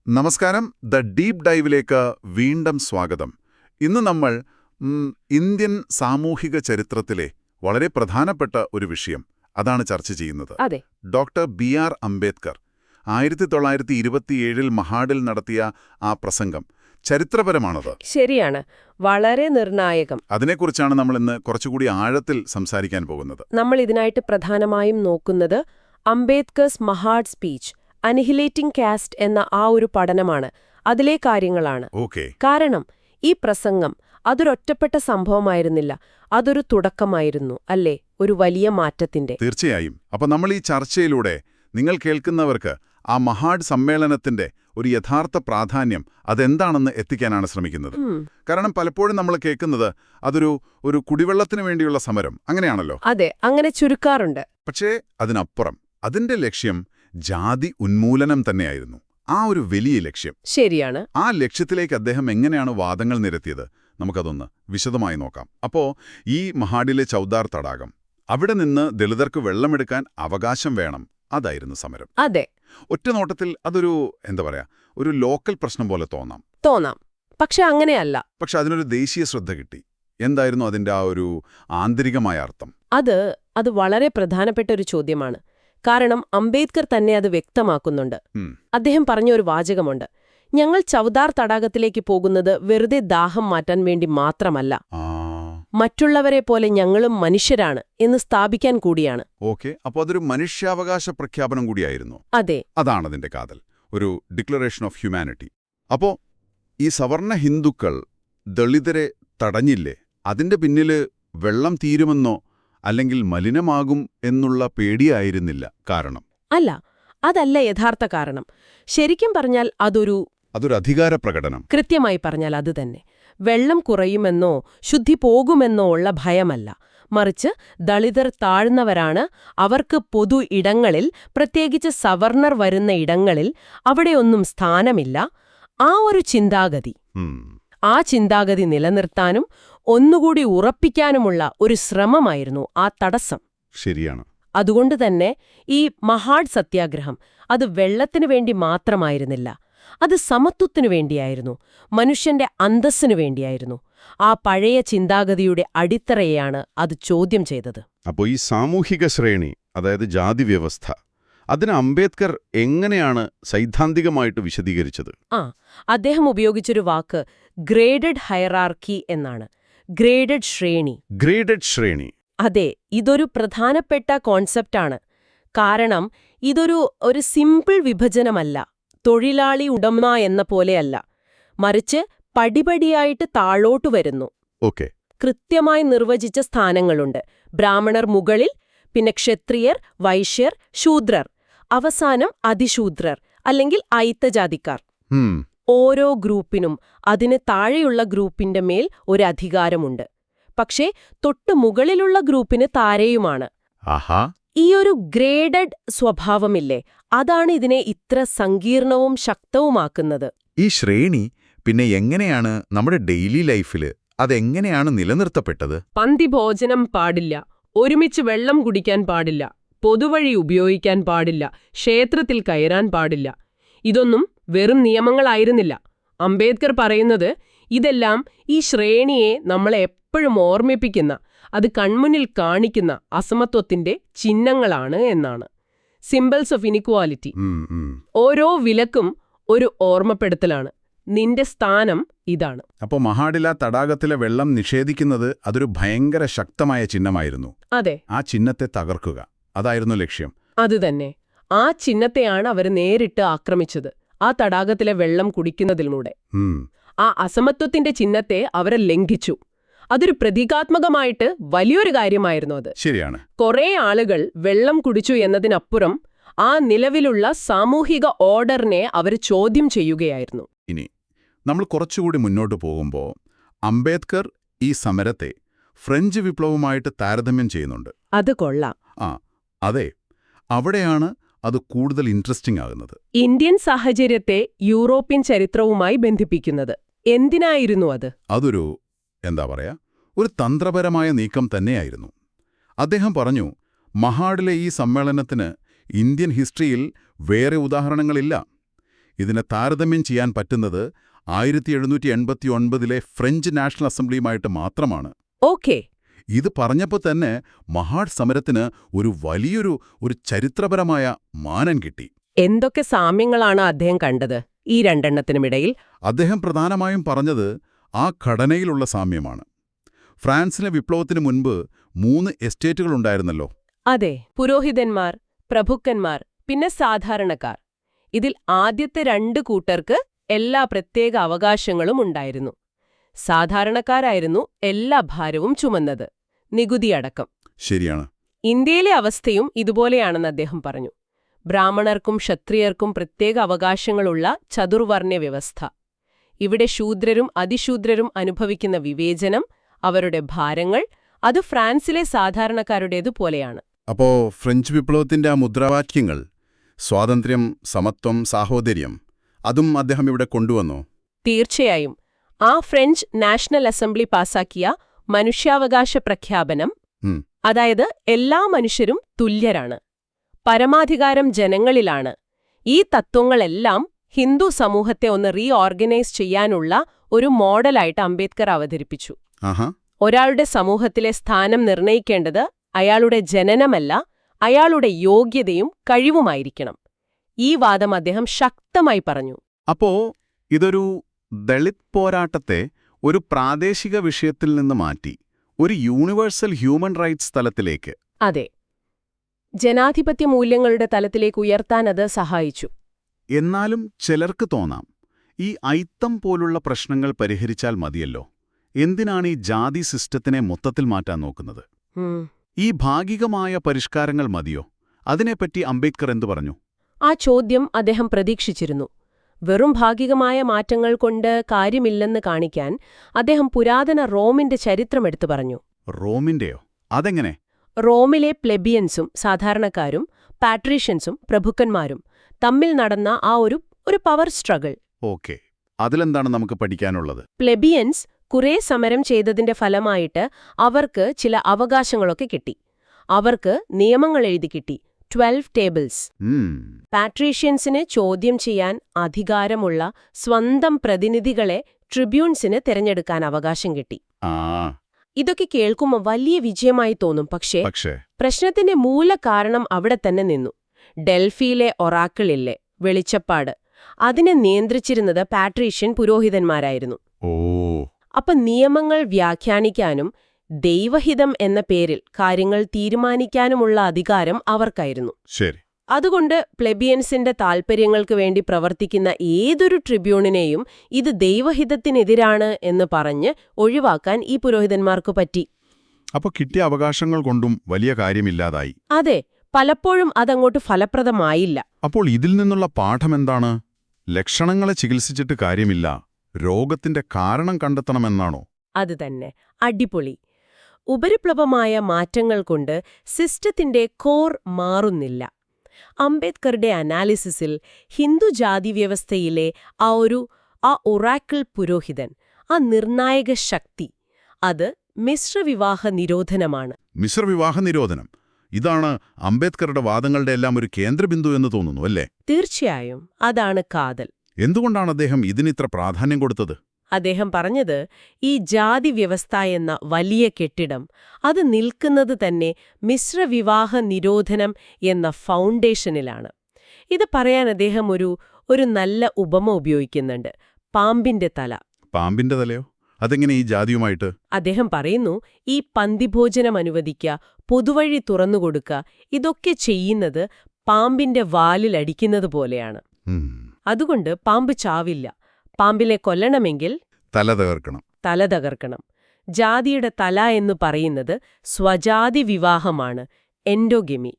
നമസ്കാരം. The deep ഡൈവിലേക്ക് വീണ്ടും സ്വാഗതം. ഇന്ന് നമ്മൾ ഇന്ത്യൻ സാമൂഹിക ചരിത്രത്തിലെ വളരെ പ്രധാനപ്പെട്ട ഒരു വിഷയം അതാണ് ചർച്ച ചെയ്യുന്നത്. അതെ, ഡോക്ടർ ബി.ആർ. അംബേദ്കർ 1927 മഹാഡിൽ നടത്തിയ ആ പ്രസംഗം ചരിത്രപരമാണത്. ശരിയാണ്. വളരെ നിർണായകം. അതിനെക്കുറിച്ചാണ് നമ്മൾ ഇന്ന് കുറച്ചുകൂടി ആഴത്തിൽ സംസാരിക്കാൻ പോകുന്നത്. നമ്മൾ ഇതിനായിട്ട് പ്രധാനമായും നോക്കുന്നത് അംബേദ്കേഴ്സ് മഹാഡ് സ്പീച്ച് അനിഹിലേറ്റിംഗ് കാസ്റ്റ് എന്ന ആ ഒരു പഠനമാണ്. അതിലെ കാര്യങ്ങളാണ്. ഓക്കെ. കാരണം ഈ പ്രസംഗം അതൊരൊറ്റപ്പെട്ട സംഭവമായിരുന്നില്ല, അതൊരു തുടക്കമായിരുന്നു, അല്ലേ? ഒരു വലിയ മാറ്റത്തിന്റെ. തീർച്ചയായും. അപ്പോൾ നമ്മൾ ഈ ചർച്ചയിലൂടെ നിങ്ങൾ കേൾക്കുന്നവർക്ക് ആ മഹാഡ് സമ്മേളനത്തിന്റെ ഒരു യഥാർത്ഥ പ്രാധാന്യം അതെന്താണെന്ന് എത്തിക്കാനാണ് ശ്രമിക്കുന്നത്. കാരണം പലപ്പോഴും നമ്മൾ കേൾക്കുന്നത് അതൊരു കുടിവെള്ളത്തിന് വേണ്ടിയുള്ള സമരം, അങ്ങനെയാണല്ലോ. അതെ, അങ്ങനെ ചുരുക്കാറുണ്ട്. പക്ഷേ അതിനപ്പുറം അതിന്റെ ലക്ഷ്യം ജാതി ഉന്മൂലനം തന്നെയായിരുന്നു. ആ ഒരു വലിയ ലക്ഷ്യം. ശരിയാണ്. ആ ലക്ഷ്യത്തിലേക്ക് അദ്ദേഹം എങ്ങനെയാണ് വാദങ്ങൾ നിരത്തിയത്, നമുക്കതൊന്ന് വിശദമായി നോക്കാം. അപ്പോ ഈ മഹാഡിലെ ചൗദാർ തടാകം, അവിടെ നിന്ന് ദളിതർക്ക് വെള്ളമെടുക്കാൻ അവകാശം വേണം, അതായിരുന്നു സമരം. അതെ. ഒറ്റനോട്ടത്തിൽ അതൊരു ഒരു ലോക്കൽ പ്രശ്നം പോലെ തോന്നാം. പക്ഷെ അങ്ങനെയല്ല. പക്ഷെ അതിനൊരു ദേശീയ ശ്രദ്ധ കിട്ടി. എന്തായിരുന്നു അതിന്റെ ആ ഒരു ആന്തരികമായ അർത്ഥം? അത് വളരെ പ്രധാനപ്പെട്ട ഒരു ചോദ്യമാണ്. കാരണം അംബേദ്കർ തന്നെ അത് വ്യക്തമാക്കുന്നുണ്ട്. അദ്ദേഹം പറഞ്ഞ ഒരു വാചകമുണ്ട്: ഞങ്ങൾ ചൗദാർ തടാകത്തിലേക്ക് പോകുന്നത് വെറുതെ ദാഹം മാറ്റാൻ വേണ്ടി മാത്രമല്ല, മറ്റുള്ളവരെ പോലെ ഞങ്ങളും മനുഷ്യരാണ് എന്ന് സ്ഥാപിക്കാൻ കൂടിയാണ്. ഓക്കെ. അപ്പോൾ അതൊരു മനുഷ്യാവകാശ പ്രഖ്യാപനം കൂടിയായിരുന്നു. അതെ, അതാണ് അതിന്റെ കാതൽ, ഒരു ഡിക്ലറേഷൻ ഓഫ് ഹ്യൂമാനിറ്റി. അപ്പോ ഈ സവർണ ഹിന്ദുക്കൾ ദളിതരെ തടഞ്ഞില്ലേ, അതിന്റെ പിന്നില് വെള്ളം തീരുമെന്നോ അല്ലെങ്കിൽ മലിനമാകും എന്നുള്ള പേടിയായിരുന്നില്ല കാരണം? അല്ല, അതല്ല യഥാർത്ഥ കാരണം. ശരിക്കും പറഞ്ഞാൽ അതൊരു അധികാര പ്രകടനം. കൃത്യമായി പറഞ്ഞാൽ അത് തന്നെ. വെള്ളം കുറയുമെന്നോ ശുദ്ധി പോകുമെന്നോ ഉള്ള ഭയമല്ല, മറിച്ച് ദളിതർ താഴ്ന്നവരാണ്, അവർക്ക് പൊതു ഇടങ്ങളിൽ, പ്രത്യേകിച്ച് സവർണർ വരുന്ന ഇടങ്ങളിൽ അവിടെയൊന്നും സ്ഥാനമില്ല. ആ ഒരു ചിന്താഗതി, ആ ചിന്താഗതി നിലനിർത്താനും ഒന്നുകൂടി ഉറപ്പിക്കാനുമുള്ള ഒരു ശ്രമമായിരുന്നു ആ തടസ്സം. ശരിയാണ്. അതുകൊണ്ട് തന്നെ ഈ മഹാഡ് സത്യാഗ്രഹം അത് വെള്ളത്തിനു വേണ്ടി മാത്രമായിരുന്നില്ല, അത് സമത്വത്തിനു വേണ്ടിയായിരുന്നു, മനുഷ്യന്റെ അന്തസ്സിനു വേണ്ടിയായിരുന്നു. ആ പഴയ ചിന്താഗതിയുടെ അടിത്തറയെയാണ് അത് ചോദ്യം ചെയ്തത്. അപ്പോൾ ഈ സാമൂഹിക ശ്രേണി, അതായത് ജാതി വ്യവസ്ഥ, അതിന് അംബേദ്കർ എങ്ങനെയാണ് സൈദ്ധാന്തികമായിട്ട് വിശദീകരിച്ചത്? അദ്ദേഹം ഉപയോഗിച്ചൊരു വാക്ക് ഗ്രേഡഡ് ഹയറാർക്കി എന്നാണ്. ഗ്രേഡഡ് ശ്രേണി. അതെ, ഇതൊരു പ്രധാനപ്പെട്ട കോൺസെപ്റ്റാണ്. കാരണം ഇതൊരു സിമ്പിൾ വിഭജനമല്ല, തൊഴിലാളി ഉടമ എന്ന പോലെയല്ല, മറിച്ച് പടിപടിയായിട്ട് താഴോട്ടു വരുന്നു. ഓക്കെ. കൃത്യമായി നിർവചിച്ച സ്ഥാനങ്ങളുണ്ട്. ബ്രാഹ്മണർ മുകളിൽ, പിന്നെ ക്ഷത്രിയർ, വൈശ്യർ, ശൂദ്രർ, അവസാനം അതിശൂദ്രർ അല്ലെങ്കിൽ അയിത്തജാതിക്കാർ. ഓരോ ഗ്രൂപ്പിനും അതിന് താഴെയുള്ള ഗ്രൂപ്പിന്റെ മേൽ ഒരു അധികാരമുണ്ട്. പക്ഷേ തൊട്ടു മുകളിലുള്ള ഗ്രൂപ്പിന് താരെയുമാണ്. ഈ ഒരു ഗ്രേഡഡ് സ്വഭാവമില്ലേ, അതാണ് ഇതിനെ ഇത്ര സങ്കീർണവും ശക്തവുമാക്കുന്നത്. ഈ ശ്രേണി പിന്നെ എങ്ങനെയാണ് നമ്മുടെ ഡെയിലി ലൈഫില് അതെങ്ങനെയാണ് നിലനിർത്തപ്പെട്ടത്? പന്തി ഭോജനം പാടില്ല, ഒരുമിച്ച് വെള്ളം കുടിക്കാൻ പാടില്ല, പൊതുവഴി ഉപയോഗിക്കാൻ പാടില്ല, ക്ഷേത്രത്തിൽ കയറാൻ പാടില്ല. ഇതൊന്നും വെറും നിയമങ്ങളായിരുന്നില്ല. അംബേദ്കർ പറയുന്നത് ഇതെല്ലാം ഈ ശ്രേണിയെ നമ്മളെ എപ്പോഴും ഓർമ്മിപ്പിക്കുന്ന, അത് കൺമുന്നിൽ കാണിക്കുന്ന അസമത്വത്തിന്റെ ചിഹ്നങ്ങളാണ് എന്നാണ്. Symbols of inequality. ഓരോ വിലക്കും ഒരു ഓർമ്മപ്പെടുത്തലാണ്, നിന്റെ സ്ഥാനം ഇതാണ്. അപ്പോൾ മഹാഡില തടാകത്തിലെ വെള്ളം നിഷേധിക്കുന്നത് അതൊരു ഭയങ്കര ശക്തമായ ചിഹ്നമായിരുന്നു. അതെ, ആ ചിഹ്നത്തെ തകർക്കുക, അതായിരുന്നു ലക്ഷ്യം. അതുതന്നെ. ആ ചിഹ്നത്തെയാണ് അവർ നേരിട്ട് ആക്രമിച്ചത്, ആ തടാകത്തിലെ വെള്ളം കുടിക്കുന്നതിലൂടെ. ആ അസമത്വത്തിന്റെ ചിഹ്നത്തെ അവരെ ലംഘിച്ചു. അതൊരു പ്രതീകാത്മകമായിട്ട് വലിയൊരു കാര്യമായിരുന്നു അത്. ശരിയാണ്. കുറേ ആളുകൾ വെള്ളം കുടിച്ചു എന്നതിനപ്പുറം ആ നിലവിലുള്ള സാമൂഹിക ഓർഡറിനെ അവർ ചോദ്യം ചെയ്യുകയായിരുന്നു. ഇനി നമ്മൾ കുറച്ചുകൂടി മുന്നോട്ട് പോകുമ്പോൾ അംബേദ്കർ ഈ സമരത്തെ ഫ്രഞ്ച് വിപ്ലവമായിട്ട് താരതമ്യം ചെയ്യുന്നുണ്ട്. അത് കൊള്ളാം. അതെ, അവിടെയാണ് അത് കൂടുതൽ ഇൻട്രസ്റ്റിംഗ് ആകുന്നത്. ഇന്ത്യൻ സാഹചര്യത്തെ യൂറോപ്യൻ ചരിത്രവുമായി ബന്ധിപ്പിക്കുന്നത് എന്തിനായിരുന്നു അത്? അതൊരു ഒരു തന്ത്രപരമായ നീക്കം തന്നെയായിരുന്നു. അദ്ദേഹം പറഞ്ഞു, മഹാഡിലെ ഈ സമ്മേളനത്തിന് ഇന്ത്യൻ ഹിസ്റ്ററിയിൽ വേറെ ഉദാഹരണങ്ങളില്ല. ഇതിനെ താരതമ്യം ചെയ്യാൻ പറ്റുന്നത് 1789 ഫ്രഞ്ച് നാഷണൽ അസംബ്ലിയുമായിട്ട് മാത്രമാണ്. ഓക്കേ. ഇത് പറഞ്ഞപ്പോൾ തന്നെ മഹാഡ് സമരത്തിന് ഒരു വലിയൊരു ചരിത്രപരമായ മാനം കിട്ടി. എന്തൊക്കെ സാമ്യങ്ങളാണ് അദ്ദേഹം കണ്ടത് ഈ രണ്ടെണ്ണത്തിനുമിടയിൽ? അദ്ദേഹം പ്രധാനമായും പറഞ്ഞത് ആ ഘടനയിലുള്ള സാമ്യമാണ്. ഫ്രാൻസിലെ വിപ്ലവത്തിനു മുൻപ് 3 എസ്റ്റേറ്റുകളുണ്ടായിരുന്നല്ലോ. അതെ, പുരോഹിതന്മാർ, പ്രഭുക്കന്മാർ, പിന്നെ സാധാരണക്കാർ. ഇതിൽ ആദ്യത്തെ 2 കൂട്ടർക്ക് എല്ലാ പ്രത്യേക അവകാശങ്ങളും ഉണ്ടായിരുന്നു. സാധാരണക്കാരായിരുന്നു എല്ലാ ഭാരവും ചുമന്നത്, നികുതിയടക്കം. ശരിയാണ്. ഇന്ത്യയിലെ അവസ്ഥയും ഇതുപോലെയാണെന്ന് അദ്ദേഹം പറഞ്ഞു. ബ്രാഹ്മണർക്കും ക്ഷത്രിയർക്കും പ്രത്യേക അവകാശങ്ങളുള്ള ചതുർവർണ്ണ്യ വ്യവസ്ഥ. ഇവിടെ ശൂദ്രരും അതിശൂദ്രരും അനുഭവിക്കുന്ന വിവേചനം, അവരുടെ ഭാരങ്ങൾ, അത് ഫ്രാൻസിലെ സാധാരണക്കാരുടേതുപോലെയാണ്. അപ്പോ ഫ്രഞ്ച് വിപ്ലവത്തിന്റെ ആ മുദ്രാവാക്യങ്ങൾ, സ്വാതന്ത്ര്യം, സമത്വം, സാഹോദര്യം, അതും അദ്ദേഹം ഇവിടെ കൊണ്ടുവന്നോ? തീർച്ചയായും. ആ ഫ്രഞ്ച് നാഷണൽ അസംബ്ലി പാസാക്കിയ മനുഷ്യാവകാശ പ്രഖ്യാപനം, അതായത് എല്ലാ മനുഷ്യരും തുല്യരാണ്, പരമാധികാരം ജനങ്ങളിലാണ്, ഈ തത്വങ്ങളെല്ലാം ഹിന്ദു സമൂഹത്തെ ഒന്ന് റീഓർഗനൈസ് ചെയ്യാനുള്ള ഒരു മോഡലായിട്ട് അംബേദ്കർ അവതരിപ്പിച്ചു. ഒരാളുടെ സമൂഹത്തിലെ സ്ഥാനം നിർണയിക്കേണ്ടത് അയാളുടെ ജനനമല്ല, അയാളുടെ യോഗ്യതയും കഴിവുമായിരിക്കണം. ഈ വാദം അദ്ദേഹം ശക്തമായി പറഞ്ഞു. അപ്പോ ഇതൊരു ദളിത് പോരാട്ടത്തെ ഒരു പ്രാദേശിക വിഷയത്തിൽ നിന്ന് മാറ്റി ഒരു യൂണിവേഴ്സൽ ഹ്യൂമൻ റൈറ്റ്സ് തലത്തിലേക്ക്. അതെ, ജനാധിപത്യ മൂല്യങ്ങളുടെ തലത്തിലേക്ക് ഉയർത്താൻ അത് സഹായിച്ചു. എന്നാലും ചിലർക്ക് തോന്നാം, ഈ ഐത്തം പോലുള്ള പ്രശ്നങ്ങൾ പരിഹരിച്ചാൽ മതിയല്ലോ, എന്തിനാണ് ഈ ജാതി സിസ്റ്റത്തിനെ മൊത്തത്തിൽ മാറ്റാൻ നോക്കുന്നത്? ഈ ഭാഗികമായ പരിഷ്കാരങ്ങൾ മതിയോ? അതിനെപ്പറ്റി അംബേദ്കർ എന്തു പറഞ്ഞു? ആ ചോദ്യം അദ്ദേഹം പ്രതീക്ഷിച്ചിരുന്നു. വെറും ഭാഗികമായ മാറ്റങ്ങൾ കൊണ്ട് കാര്യമില്ലെന്ന് കാണിക്കാൻ അദ്ദേഹം പുരാതന റോമിന്റെ ചരിത്രമെടുത്തു പറഞ്ഞു. റോമിന്റെയോ? അതെങ്ങനെ? റോമിലെ പ്ലെബിയൻസും സാധാരണക്കാരും പാട്രീഷ്യൻസും പ്രഭുക്കന്മാരും തമ്മിൽ നടന്ന ആ ഒരു പവർ സ്ട്രഗിൾ. ഓക്കെ, അതിലെന്താണ് നമുക്ക് പഠിക്കാനുള്ളത്? പ്ലെബിയൻസ് കുറേ സമരം ചെയ്തതിന്റെ ഫലമായിട്ട് അവർക്ക് ചില അവകാശങ്ങളൊക്കെ കിട്ടി. അവർക്ക് നിയമങ്ങൾ എഴുതി കിട്ടി, 12 ടേബിൾസ്. പാട്രീഷ്യൻസിന് ചോദ്യം ചെയ്യാൻ അധികാരമുള്ള സ്വന്തം പ്രതിനിധികളെ ട്രിബ്യൂൺസിന് തിരഞ്ഞെടുക്കാൻ അവകാശം കിട്ടി. ഇതൊക്കെ കേൾക്കുമ്പോൾ വലിയ വിജയമായി തോന്നും. പക്ഷേ പ്രശ്നത്തിന്റെ മൂലകാരണം അവിടെ തന്നെ നിന്നു. ഡൽഹിയിലെ ഒറാക്കിളില്ലേ, വെളിച്ചപ്പാട്, അതിനെ നിയന്ത്രിച്ചിരുന്നത് പാട്രീഷ്യൻ പുരോഹിതന്മാരായിരുന്നു. അപ്പൊ നിയമങ്ങൾ വ്യാഖ്യാനിക്കാനും ദൈവഹിതം എന്ന പേരിൽ കാര്യങ്ങൾ തീരുമാനിക്കാനുമുള്ള അധികാരം അവർക്കായിരുന്നു. ശരി. അതുകൊണ്ട് പ്ലെബിയൻസിന്റെ താൽപ്പര്യങ്ങൾക്ക് വേണ്ടി പ്രവർത്തിക്കുന്ന ഏതൊരു ട്രിബ്യൂണിനെയും ഇത് ദൈവഹിതത്തിനെതിരാണ് എന്ന് പറഞ്ഞ് ഒഴിവാക്കാൻ ഈ പുരോഹിതന്മാർക്ക് പറ്റി. അപ്പോൾ കിട്ടിയ അവകാശങ്ങൾ കൊണ്ടും വലിയ കാര്യമില്ലാതായി. അതെ, പലപ്പോഴും അതങ്ങോട്ട് ഫലപ്രദമായില്ല. അപ്പോൾ ഇതിൽ നിന്നുള്ള പാഠമെന്താണ്? ലക്ഷണങ്ങളെ ചികിത്സിച്ചിട്ട് കാര്യമില്ല, രോഗത്തിന്റെ കാരണം കണ്ടെത്തണമെന്നാണോ? അത് തന്നെ. അടിപൊളി. ഉപരിപ്ലവമായ മാറ്റങ്ങൾ കൊണ്ട് സിസ്റ്റത്തിന്റെ കോർ മാറുന്നില്ല. അംബേദ്കറുടെ അനാലിസിസിൽ ഹിന്ദു ജാതിവ്യവസ്ഥയിലെ ആ ഒറാക്കിൾ പുരോഹിതൻ, ആ നിർണായക ശക്തി, അത് മിശ്രവിവാഹ നിരോധനമാണ്. മിശ്രവിവാഹ നിരോധനം, ഇതാണ് അംബേദ്കറുടെ വാദങ്ങളുടെ എല്ലാം ഒരു കേന്ദ്രബിന്ദു എന്ന് തോന്നുന്നു, അല്ലേ? തീർച്ചയായും, അതാണ് കാതൽ. എന്തുകൊണ്ടാണ് അദ്ദേഹം ഇതിനിത്ര പ്രാധാന്യം കൊടുത്തത്? അദ്ദേഹം പറഞ്ഞത്, ഈ ജാതി വ്യവസ്ഥ എന്ന വലിയ കെട്ടിടം അത് നിൽക്കുന്നത് തന്നെ മിശ്രവിവാഹ നിരോധനം എന്ന ഫൗണ്ടേഷനിലാണ്. ഇത് പറയാൻ അദ്ദേഹം ഒരു നല്ല ഉപമ ഉപയോഗിക്കുന്നുണ്ട്. പാമ്പിന്റെ തല. പാമ്പിന്റെ തലയോ? അതെങ്ങനെ ഈ ജാതിയുമായിട്ട്? അദ്ദേഹം പറയുന്നു, ഈ പന്തിഭോജനം അനുവദിക്കുക, പൊതുവഴി തുറന്നുകൊടുക്കുക, ഇതൊക്കെ ചെയ്യുന്നത് പാമ്പിന്റെ വാലിലടിക്കുന്നത് പോലെയാണ്. അതുകൊണ്ട് പാമ്പ് ചാവില്ല. പാമ്പിനെ കൊല്ലണമെങ്കിൽ തല തകർക്കണം. ജാതിയുടെ തല എന്ന് പറയുന്നത് സ്വജാതി വിവാഹമാണ്, എൻഡോഗെമി.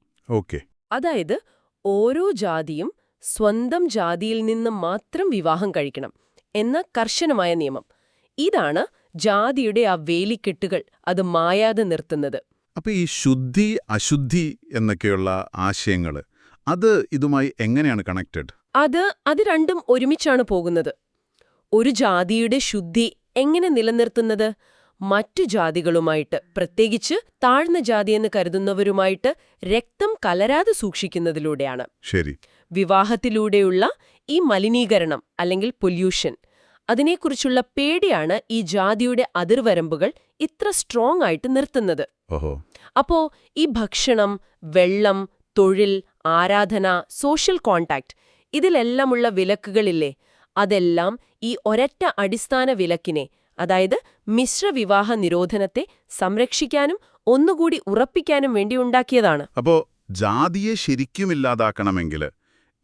അതായത് ഓരോ ജാതിയും സ്വന്തം ജാതിയിൽ നിന്ന് മാത്രം വിവാഹം കഴിക്കണം എന്ന കർശനമായ നിയമം. ഇതാണ് ജാതിയുടെ ആ വേലിക്കെട്ടുകൾ അത് മായാതെ നിർത്തുന്നത്. അപ്പൊ ഈ ശുദ്ധി അശുദ്ധി എന്നൊക്കെയുള്ള ആശയങ്ങൾ അത് ഇതുമായി എങ്ങനെയാണ് കണക്റ്റഡ്? അത് രണ്ടും ഒരുമിച്ചാണ് പോകുന്നത്. ഒരു ജാതിയുടെ ശുദ്ധി എങ്ങനെ നിലനിർത്തുന്നത്? മറ്റു ജാതികളുമായിട്ട്, പ്രത്യേകിച്ച് താഴ്ന്ന ജാതിയെന്ന് കരുതുന്നവരുമായിട്ട് രക്തം കലരാതെ സൂക്ഷിക്കുന്നതിലൂടെയാണ്. ശരി. വിവാഹത്തിലൂടെയുള്ള ഈ മലിനീകരണം അല്ലെങ്കിൽ പൊല്യൂഷൻ അതിനെക്കുറിച്ചുള്ള പേടിയാണ് ഈ ജാതിയുടെ അതിർവരമ്പുകൾ ഇത്ര സ്ട്രോങ് ആയിട്ട് നിർത്തുന്നത്. ഓഹോ. അപ്പോ ഈ ഭക്ഷണം, വെള്ളം, തൊഴിൽ, ആരാധന, സോഷ്യൽ കോണ്ടാക്ട് ഇതിലെല്ലാമുള്ള വിലക്കുകളില്ലേ, അതെല്ലാം ഈ ഒരൊറ്റ അടിസ്ഥാന വിലക്കിനെ, അതായത് മിശ്രവിവാഹ നിരോധനത്തെ സംരക്ഷിക്കാനും ഒന്നുകൂടി ഉറപ്പിക്കാനും വേണ്ടി ഉണ്ടാക്കിയതാണ്. അപ്പോ ജാതിയെ ശരിക്കും ഇല്ലാതാക്കണമെങ്കിൽ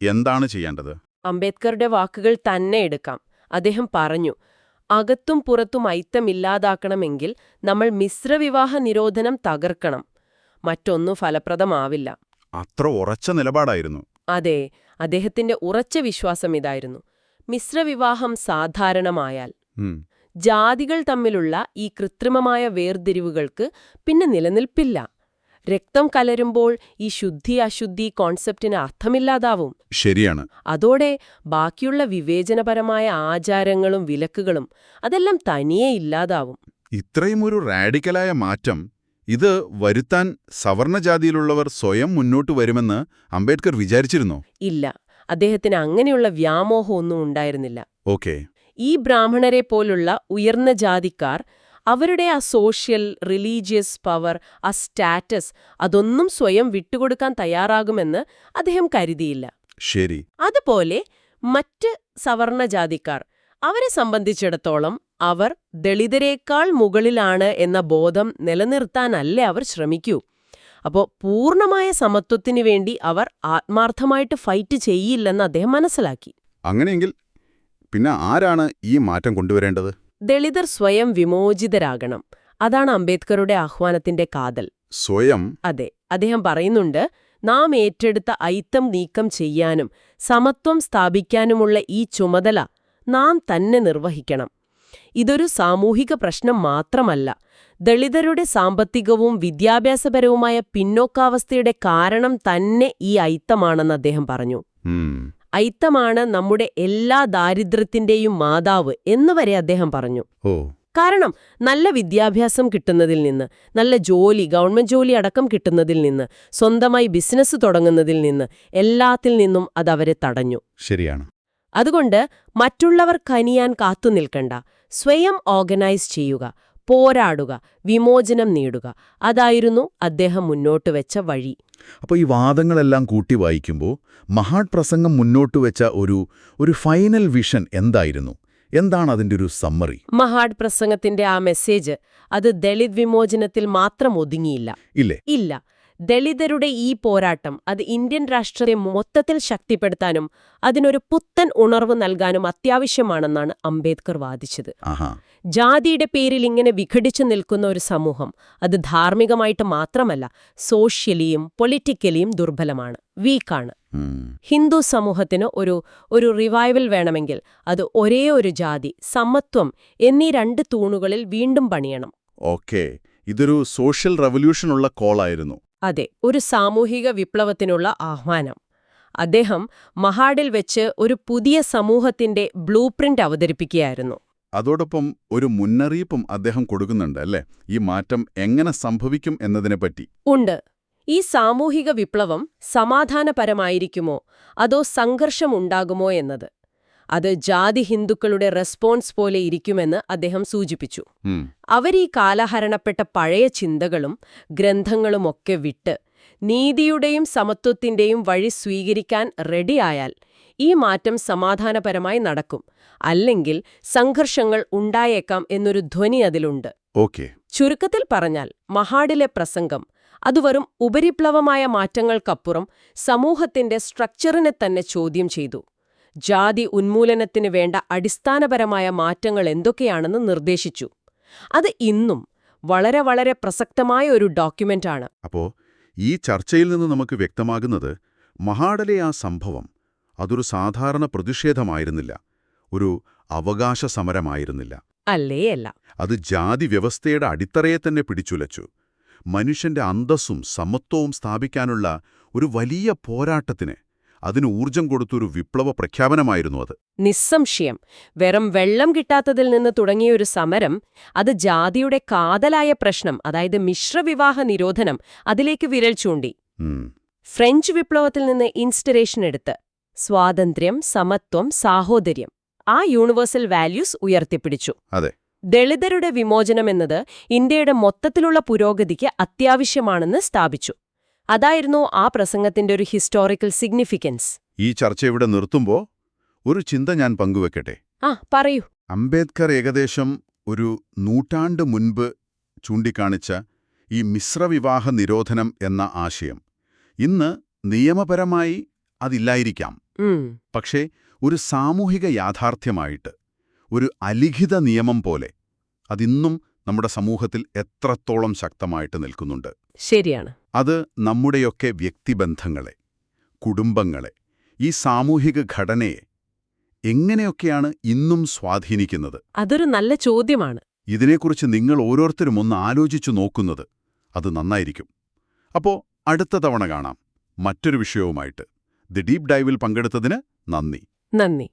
എന്താണ് ചെയ്യേണ്ടത്? അംബേദ്കറുടെ വാക്കുകൾ തന്നെ എടുക്കാം. അദ്ദേഹം പറഞ്ഞു, അകത്തും പുറത്തും ഐത്തം ഇല്ലാതാക്കണമെങ്കിൽ നമ്മൾ മിശ്രവിവാഹ നിരോധനം തകർക്കണം. മറ്റൊന്നും ഫലപ്രദമാവില്ല. അത്ര ഉറച്ച നിലപാടായിരുന്നു. അതെ, അദ്ദേഹത്തിന്റെ ഉറച്ച വിശ്വാസം ഇതായിരുന്നു. മിശ്രവിവാഹം സാധാരണമായാൽ ജാതികൾ തമ്മിലുള്ള ഈ കൃത്രിമമായ വേർതിരിവുകൾക്ക് പിന്നെ നിലനിൽപ്പില്ല. രക്തം കലരുമ്പോൾ ഈ ശുദ്ധി അശുദ്ധി കോൺസെപ്റ്റിന് അർത്ഥമില്ലാതാവും. ശരിയാണ്. അതോടെ ബാക്കിയുള്ള വിവേചനപരമായ ആചാരങ്ങളും വിലക്കുകളും അതെല്ലാം തനിയെ ഇല്ലാതാവും. ഇത്രയും ഒരു റാഡിക്കലായ മാറ്റം ഇത് വരുത്താൻ സവർണജാതിയിലുള്ളവർ സ്വയം മുന്നോട്ട് വരുമെന്ന് അംബേദ്കർ വിചാരിച്ചിരുന്നോ? ഇല്ല, അദ്ദേഹത്തിന് അങ്ങനെയുള്ള വ്യാമോഹമൊന്നും ഉണ്ടായിരുന്നില്ല. ഓക്കേ. ഈ ബ്രാഹ്മണരെ പോലുള്ള ഉയർന്ന ജാതിക്കാർ അവരുടെ ആ സോഷ്യൽ, റിലീജിയസ് പവർ, ആ സ്റ്റാറ്റസ് അതൊന്നും സ്വയം വിട്ടുകൊടുക്കാൻ തയ്യാറാകുമെന്ന് അദ്ദേഹം കരുതിയില്ല. ശരി. അതുപോലെ മറ്റ് സവർണജാതിക്കാർ, അവരെ സംബന്ധിച്ചിടത്തോളം അവർ ദളിതരേക്കാൾ മുകളിലാണ് എന്ന ബോധം നിലനിർത്താനല്ലേ അവർ ശ്രമിക്കൂ. അപ്പോൾ പൂർണ്ണമായ സമത്വത്തിനു വേണ്ടി അവർ ആത്മാർത്ഥമായിട്ട് ഫൈറ്റ് ചെയ്യില്ലെന്ന് അദ്ദേഹം മനസ്സിലാക്കി. അങ്ങനെയെങ്കിൽ പിന്നെ ആരാണ് ഈ മാറ്റം കൊണ്ടുവരേണ്ടത്? ദളിതർ സ്വയം വിമോചിതരാകണം. അതാണ് അംബേദ്കറുടെ ആഹ്വാനത്തിന്റെ കാതൽ. സ്വയം? അതെ, അദ്ദേഹം പറയുന്നുണ്ട്, നാം ഏറ്റെടുത്ത ഐത്തം നീക്കം ചെയ്യാനും സമത്വം സ്ഥാപിക്കാനുമുള്ള ഈ ചുമതല നാം തന്നെ നിർവഹിക്കണം. ഇതൊരു സാമൂഹിക പ്രശ്നം മാത്രമല്ല, ദളിതരുടെ സാമ്പത്തികവും വിദ്യാഭ്യാസപരവുമായ പിന്നോക്കാവസ്ഥയുടെ കാരണം തന്നെ ഈ ഐത്തമാണെന്ന് അദ്ദേഹം പറഞ്ഞു. ഐത്തമാണ് നമ്മുടെ എല്ലാ ദാരിദ്ര്യത്തിന്റെയും മാതാവ് എന്നുവരെ അദ്ദേഹം പറഞ്ഞു. കാരണം നല്ല വിദ്യാഭ്യാസം കിട്ടുന്നതിൽ നിന്ന്, നല്ല ജോലി, ഗവൺമെന്റ് ജോലി അടക്കം കിട്ടുന്നതിൽ നിന്ന്, സ്വന്തമായി ബിസിനസ് തുടങ്ങുന്നതിൽ നിന്ന്, എല്ലാത്തിൽ നിന്നും അതവരെ തടഞ്ഞു. ശരിയാണ്. അതുകൊണ്ട് മറ്റുള്ളവർ കനിയാൻ കാത്തുനിൽക്കണ്ട, സ്വയം ഓർഗനൈസ് ചെയ്യുക, പോരാടുക, വിമോചനം നേടുക. അതായിരുന്നു അദ്ദേഹം മുന്നോട്ട് വെച്ച വഴി. അപ്പോൾ ഈ വാദങ്ങളെല്ലാം കൂട്ടി വായിക്കുമ്പോൾ മഹാഡ് പ്രസംഗം മുന്നോട്ട് വെച്ച ഒരു ഫൈനൽ വിഷൻ എന്തായിരുന്നു? എന്താണ് അതിൻ്റെ ഒരു സമ്മറി? മഹാഡ് പ്രസംഗത്തിന്റെ ആ മെസ്സേജ് അത് ദളിത് വിമോചനത്തിൽ മാത്രം ഒതുങ്ങിയില്ല. ഇല്ല, ദളിതരുടെ ഈ പോരാട്ടം അത് ഇന്ത്യൻ രാഷ്ട്രത്തെ മൊത്തത്തിൽ ശക്തിപ്പെടുത്താനും അതിനൊരു പുത്തൻ ഉണർവ് നൽകാനും അത്യാവശ്യമാണെന്നാണ് അംബേദ്കർ വാദിച്ചത്. ജാതിയുടെ പേരിൽ ഇങ്ങനെ വിഘടിച്ചു നിൽക്കുന്ന ഒരു സമൂഹം അത് ധാർമ്മികമായിട്ട് മാത്രമല്ല, സോഷ്യലിയും പൊളിറ്റിക്കലിയും ദുർബലമാണ്, വീക്കാണ്. ഹിന്ദു സമൂഹത്തിന് ഒരു റിവൈവൽ വേണമെങ്കിൽ അത് ഒരേ ഒരു ജാതി, സമത്വം എന്നീ രണ്ട് തൂണുകളിൽ വീണ്ടും പണിയണം. ഓക്കേ, ഇതൊരു സോഷ്യൽ റവല്യൂഷനുള്ള കോളായിരുന്നു. അതെ, ഒരു സാമൂഹിക വിപ്ലവത്തിനുള്ള ആഹ്വാനം. അദ്ദേഹം മഹാഡിൽ വെച്ച് ഒരു പുതിയ സമൂഹത്തിന്റെ ബ്ലൂ പ്രിന്റ് അവതരിപ്പിക്കുകയായിരുന്നു. അതോടൊപ്പം ഒരു മുന്നറിയിപ്പും അദ്ദേഹം കൊടുക്കുന്നുണ്ട് അല്ലേ, ഈ മാറ്റം എങ്ങനെ സംഭവിക്കും എന്നതിനെപ്പറ്റി. ഉണ്ട്. ഈ സാമൂഹിക വിപ്ലവം സമാധാനപരമായിരിക്കുമോ അതോ സംഘർഷമുണ്ടാകുമോ എന്നത്, അത് ജാതി ഹിന്ദുക്കളുടെ റെസ്പോൺസ് പോലെ ഇരിക്കുമെന്ന് അദ്ദേഹം സൂചിപ്പിച്ചു. അവരീ കാലഹരണപ്പെട്ട പഴയ ചിന്തകളും ഗ്രന്ഥങ്ങളുമൊക്കെ വിട്ട് നീതിയുടെയും സമത്വത്തിന്റെയും വഴി സ്വീകരിക്കാൻ റെഡിയായാൽ ഈ മാറ്റം സമാധാനപരമായി നടക്കും, അല്ലെങ്കിൽ സംഘർഷങ്ങൾ ഉണ്ടായേക്കാം എന്നൊരു ധ്വനി അതിലുണ്ട്. ചുരുക്കത്തിൽ പറഞ്ഞാൽ മഹാഡിലെ പ്രസംഗം അത് വെറും ഉപരിപ്ലവമായ മാറ്റങ്ങൾക്കപ്പുറം സമൂഹത്തിന്റെ സ്ട്രക്ചറിനെ തന്നെ ചോദ്യം ചെയ്തു. ജാതി ഉന്മൂലനത്തിന് വേണ്ട അടിസ്ഥാനപരമായ മാറ്റങ്ങൾ എന്തൊക്കെയാണെന്ന് നിർദ്ദേശിച്ചു. അത് ഇന്നും വളരെ വളരെ പ്രസക്തമായ ഒരു ഡോക്യുമെന്റാണ്. അപ്പോ ഈ ചർച്ചയിൽ നിന്ന് നമുക്ക് വ്യക്തമാകുന്നത് മഹാഡിലെ ആ സംഭവം അതൊരു സാധാരണ പ്രതിഷേധമായിരുന്നില്ല, ഒരു അവകാശ സമരമായിരുന്നില്ല. അല്ല. അത് ജാതി വ്യവസ്ഥയുടെ അടിത്തറയെ തന്നെ പിടിച്ചുലച്ചു. മനുഷ്യന്റെ അന്തസ്സും സമത്വവും സ്ഥാപിക്കാനുള്ള ഒരു വലിയ പോരാട്ടത്തിന് അതിന് ഊർജം കൊടുത്തൊരു വിപ്ലവ പ്രഖ്യാപനമായിരുന്നു അത്. നിസ്സംശയം. വെറും വെള്ളം കിട്ടാത്തതിൽ നിന്ന് തുടങ്ങിയൊരു സമരം അത് ജാതിയുടെ കാതലായ പ്രശ്നം, അതായത് മിശ്രവിവാഹ നിരോധനം, അതിലേക്ക് വിരൽ ചൂണ്ടി. ഫ്രഞ്ച് വിപ്ലവത്തിൽ നിന്ന് ഇൻസ്പിറേഷൻ എടുത്ത് സ്വാതന്ത്ര്യം, സമത്വം, സാഹോദര്യം, ആ യൂണിവേഴ്സൽ വാല്യൂസ് ഉയർത്തിപ്പിടിച്ചു. അതെ. ദളിതരുടെ വിമോചനമെന്നത് ഇന്ത്യയുടെ മൊത്തത്തിലുള്ള പുരോഗതിക്ക് അത്യാവശ്യമാണെന്ന് സ്ഥാപിച്ചു. അതായിരുന്നു ആ പ്രസംഗത്തിന്റെ ഒരു ഹിസ്റ്റോറിക്കൽ സിഗ്നിഫിക്കൻസ്. ഈ ചർച്ച ഇവിടെ നിർത്തുമ്പോൾ ഒരു ചിന്ത ഞാൻ പങ്കുവെക്കട്ടെ. പറയൂ. അംബേദ്കർ ഏകദേശം ഒരു നൂറ്റാണ്ട് മുൻപ് ചൂണ്ടിക്കാണിച്ച ഈ മിശ്രവിവാഹ നിരോധനം എന്ന ആശയം ഇന്ന് നിയമപരമായി അതില്ലായിരിക്കാം. പക്ഷേ ഒരു സാമൂഹിക യാഥാർത്ഥ്യമായിട്ട്, ഒരു അലിഖിത നിയമം പോലെ അതിന്നും നമ്മുടെ സമൂഹത്തിൽ എത്രത്തോളം ശക്തമായിട്ട് നിൽക്കുന്നുണ്ട്. ശരിയാണ്. അത് നമ്മുടെയൊക്കെ വ്യക്തിബന്ധങ്ങളെ, കുടുംബങ്ങളെ, ഈ സാമൂഹിക ഘടനയെ എങ്ങനെയൊക്കെയാണ് ഇന്നും സ്വാധീനിക്കുന്നത്? അതൊരു നല്ല ചോദ്യമാണ്. ഇതിനെക്കുറിച്ച് നിങ്ങൾ ഓരോരുത്തരും ഒന്ന് ആലോചിച്ചു നോക്കുന്നത് അത് നന്നായിരിക്കും. അപ്പോ അടുത്ത തവണ കാണാം മറ്റൊരു വിഷയവുമായിട്ട്. ദി ഡീപ് ഡൈവിൽ പങ്കെടുത്തതിന് നന്ദി. നന്ദി.